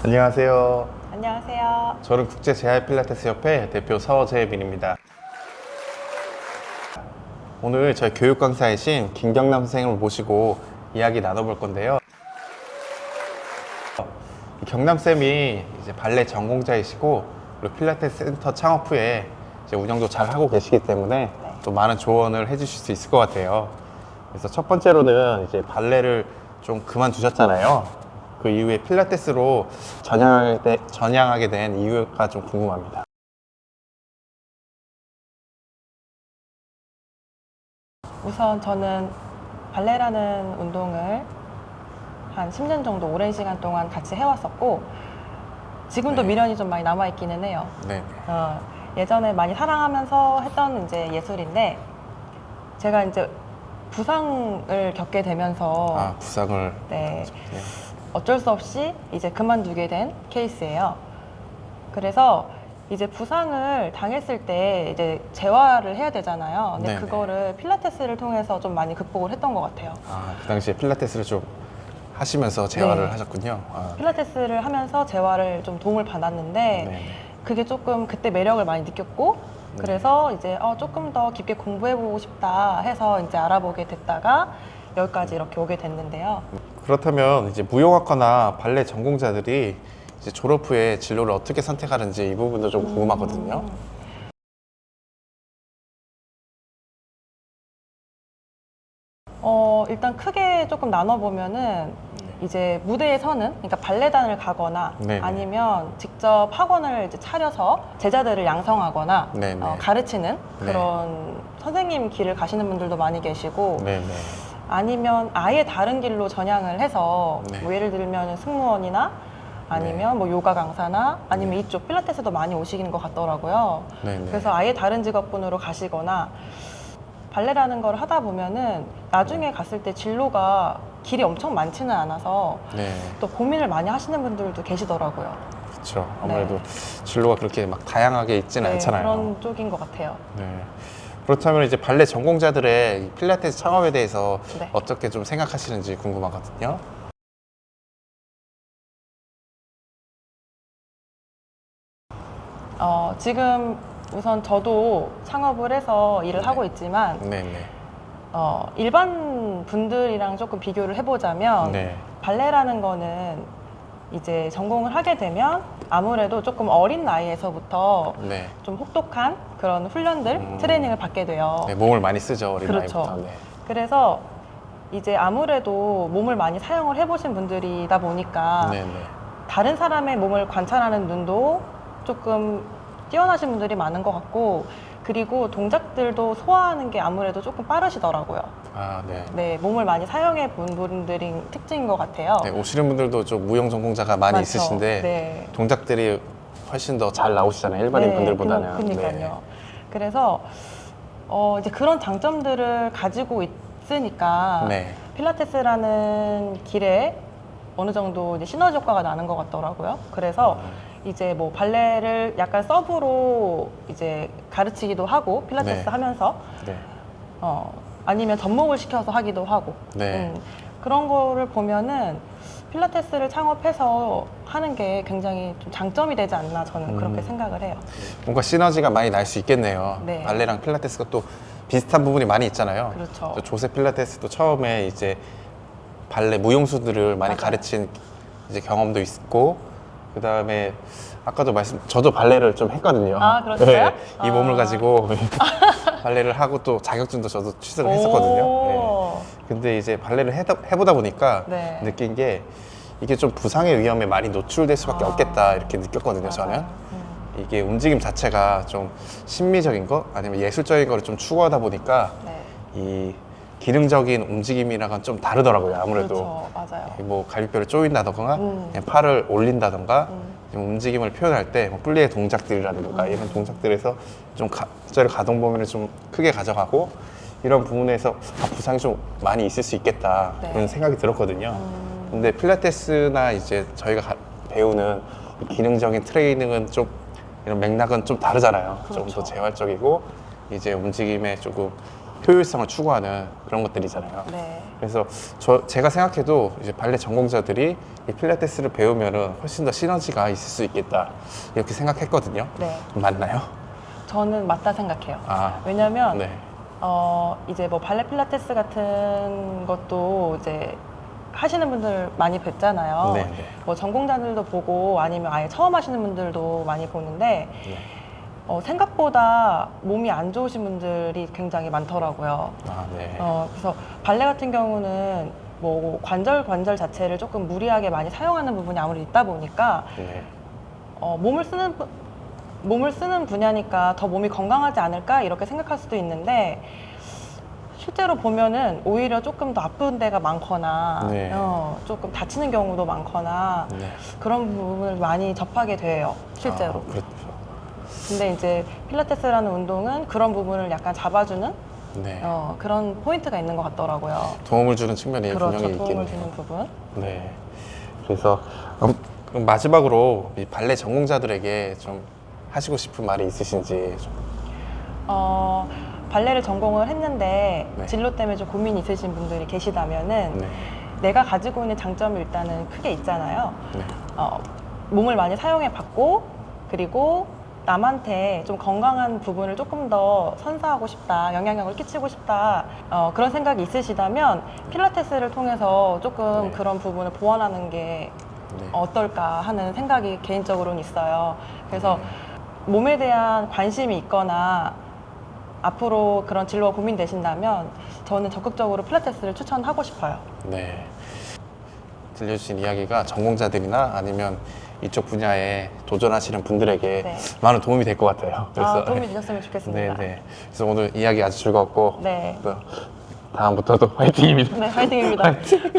안녕하세요. 안녕하세요. 저는 국제재활필라테스협회 대표 서재민입니다. 오늘 저희 교육 강사이신 김경남 선생님을 모시고 이야기 나눠볼 건데요. 경남쌤이 이제 발레 전공자이시고 그리고 필라테스 센터 창업 후에 이제 운영도 잘 하고 계시기 때문에 또 많은 조언을 해주실 수 있을 것 같아요. 그래서 첫 번째로는 이제 발레를 좀 그만두셨잖아요. 그 이후에 필라테스로 전향하게 된 이유가 좀 궁금합니다. 우선 저는 발레라는 운동을 한 10년 정도 오랜 시간 동안 같이 해왔었고 지금도 네. 미련이 좀 많이 남아있기는 해요. 네. 예전에 많이 사랑하면서 했던 이제 예술인데 제가 이제 부상을 겪게 되면서 부상을. 네, 네. 어쩔 수 없이 이제 그만두게 된 케이스예요. 그래서 이제 부상을 당했을 때 이제 재활을 해야 되잖아요. 근데 네네. 그거를 필라테스를 통해서 좀 많이 극복을 했던 것 같아요. 그 당시에 필라테스를 좀 하시면서 재활을 네. 하셨군요. 필라테스를 하면서 재활을 좀 도움을 받았는데 네. 그게 조금 그때 매력을 많이 느꼈고 네. 그래서 이제 조금 더 깊게 공부해보고 싶다 해서 이제 알아보게 됐다가 여기까지 이렇게 오게 됐는데요. 그렇다면 이제 무용학과나 발레 전공자들이 이제 졸업 후에 진로를 어떻게 선택하는지 이 부분도 좀 궁금하거든요. 일단 크게 조금 나눠보면은 이제 무대에 서는, 그러니까 발레단을 가거나 네네. 아니면 직접 학원을 이제 차려서 제자들을 양성하거나 네네. 가르치는 네. 그런 선생님 길을 가시는 분들도 많이 계시고 네네. 아니면 아예 다른 길로 전향을 해서 네. 뭐 예를 들면 승무원이나 아니면 뭐 요가 강사나 아니면 이쪽 필라테스도 많이 오시는 것 같더라고요. 네네. 그래서 아예 다른 직업군으로 가시거나 발레라는 걸 하다 보면은 나중에 갔을 때 진로가 길이 엄청 많지는 않아서 네. 또 고민을 많이 하시는 분들도 계시더라고요. 그렇죠. 아무래도 진로가 그렇게 막 다양하게 있지는 네, 않잖아요. 그런 쪽인 것 같아요. 네. 그렇다면 이제 발레 전공자들의 이 필라테스 창업에 대해서 네. 어떻게 좀 생각하시는지 궁금하거든요. 지금 우선 저도 창업을 해서 일을 하고 있지만 네네. 일반 분들이랑 조금 비교를 해보자면 네. 발레라는 거는 이제 전공을 하게 되면 아무래도 조금 어린 나이에서부터 네. 좀 혹독한 그런 훈련들, 트레이닝을 받게 돼요. 네, 몸을 많이 쓰죠, 어린 그렇죠. 나이부터. 네. 그래서 이제 아무래도 몸을 많이 사용을 해보신 분들이다 보니까 네네. 다른 사람의 몸을 관찰하는 눈도 조금 뛰어나신 분들이 많은 것 같고 그리고 동작들도 소화하는 게 아무래도 조금 빠르시더라고요. 네. 네, 몸을 많이 사용해 본 분들이 특징인 것 같아요. 네, 오시는 분들도 좀 무용 전공자가 많이 맞죠. 있으신데 네. 동작들이 훨씬 더 잘 나오시잖아요, 일반인 분들보다는. 그러니까요. 그래서 이제 그런 장점들을 가지고 있으니까 네. 필라테스라는 길에 어느 정도 이제 시너지 효과가 나는 것 같더라고요. 그래서 이제 뭐 발레를 약간 서브로 이제 가르치기도 하고 필라테스 네. 하면서 네. 아니면 접목을 시켜서 하기도 하고 네. 그런 거를 보면은 필라테스를 창업해서 하는 게 굉장히 좀 장점이 되지 않나 저는 그렇게 생각을 해요. 뭔가 시너지가 많이 날 수 있겠네요. 네. 발레랑 필라테스가 또 비슷한 부분이 많이 있잖아요. 그렇죠. 저 조세 필라테스도 처음에 이제 발레 무용수들을 많이 맞아요. 가르친 이제 경험도 있고, 그 다음에 아까도 저도 발레를 좀 했거든요. 아, 그러셨어요? 이 몸을 가지고 발레를 하고 또 자격증도 저도 취득을 했었거든요. 네. 근데 이제 발레를 해보다 보니까 네. 느낀 게 이게 좀 부상의 위험에 많이 노출될 수밖에 없겠다 이렇게 느꼈거든요, 저는. 맞아요. 이게 움직임 자체가 좀 심미적인 거 아니면 예술적인 거를 좀 추구하다 보니까 네. 이 기능적인 움직임이랑은 좀 다르더라고요, 아무래도. 그렇죠. 맞아요. 뭐 갈비뼈를 조인다던가 그냥 팔을 올린다던가 좀 움직임을 표현할 때뭐 플리의 동작들이라든가 이런 동작들에서 좀 자체를 가동 범위를 좀 크게 가져가고 이런 부분에서 부상이 좀 많이 있을 수 있겠다 네. 그런 생각이 들었거든요. 근데 필라테스나 이제 저희가 배우는 기능적인 트레이닝은 좀 이런 맥락은 좀 다르잖아요. 좀 더 그렇죠. 재활적이고 이제 움직임에 조금 효율성을 추구하는 그런 것들이잖아요. 네. 그래서 제가 생각해도 이제 발레 전공자들이 이 필라테스를 배우면은 훨씬 더 시너지가 있을 수 있겠다 이렇게 생각했거든요. 네. 맞나요? 저는 맞다 생각해요. 아, 왜냐면 네. 이제 뭐 발레 필라테스 같은 것도 이제 하시는 분들 많이 뵀잖아요. 네, 네. 뭐 전공자들도 보고 아니면 아예 처음 하시는 분들도 많이 보는데 네. 생각보다 몸이 안 좋으신 분들이 굉장히 많더라고요. 아, 네. 그래서 발레 같은 경우는 뭐 관절 자체를 조금 무리하게 많이 사용하는 부분이 아무리 있다 보니까 네. 몸을 쓰는 분야니까 더 몸이 건강하지 않을까 이렇게 생각할 수도 있는데 실제로 보면은 오히려 조금 더 아픈 데가 많거나 네. 조금 다치는 경우도 많거나 네. 그런 부분을 많이 접하게 돼요, 실제로. 아, 그렇죠. 근데 이제 필라테스라는 운동은 그런 부분을 약간 잡아주는 네. 그런 포인트가 있는 것 같더라고요. 도움을 주는 측면이 그렇죠, 분명히 도움을 있겠네요. 주는 부분. 네. 그래서 그럼 마지막으로 이 발레 전공자들에게 좀 하시고 싶은 말이 있으신지 좀. 발레를 전공을 했는데 네. 진로 때문에 좀 고민이 있으신 분들이 계시다면은 네. 내가 가지고 있는 장점이 일단은 크게 있잖아요. 네. 몸을 많이 사용해 봤고 그리고 남한테 좀 건강한 부분을 조금 더 선사하고 싶다, 영향력을 끼치고 싶다 그런 생각이 있으시다면 필라테스를 통해서 조금 네. 그런 부분을 보완하는 게 네. 어떨까 하는 생각이 개인적으로는 있어요. 그래서 몸에 대한 관심이 있거나 앞으로 그런 진로가 고민되신다면 저는 적극적으로 필라테스를 추천하고 싶어요. 네. 들려주신 이야기가 전공자들이나 아니면 이쪽 분야에 도전하시는 분들에게 네. 많은 도움이 될 것 같아요. 도움이 되셨으면 좋겠습니다. 네, 네. 그래서 오늘 이야기 아주 즐거웠고 네. 또 다음부터도 화이팅입니다. 네, 화이팅입니다. 화이팅.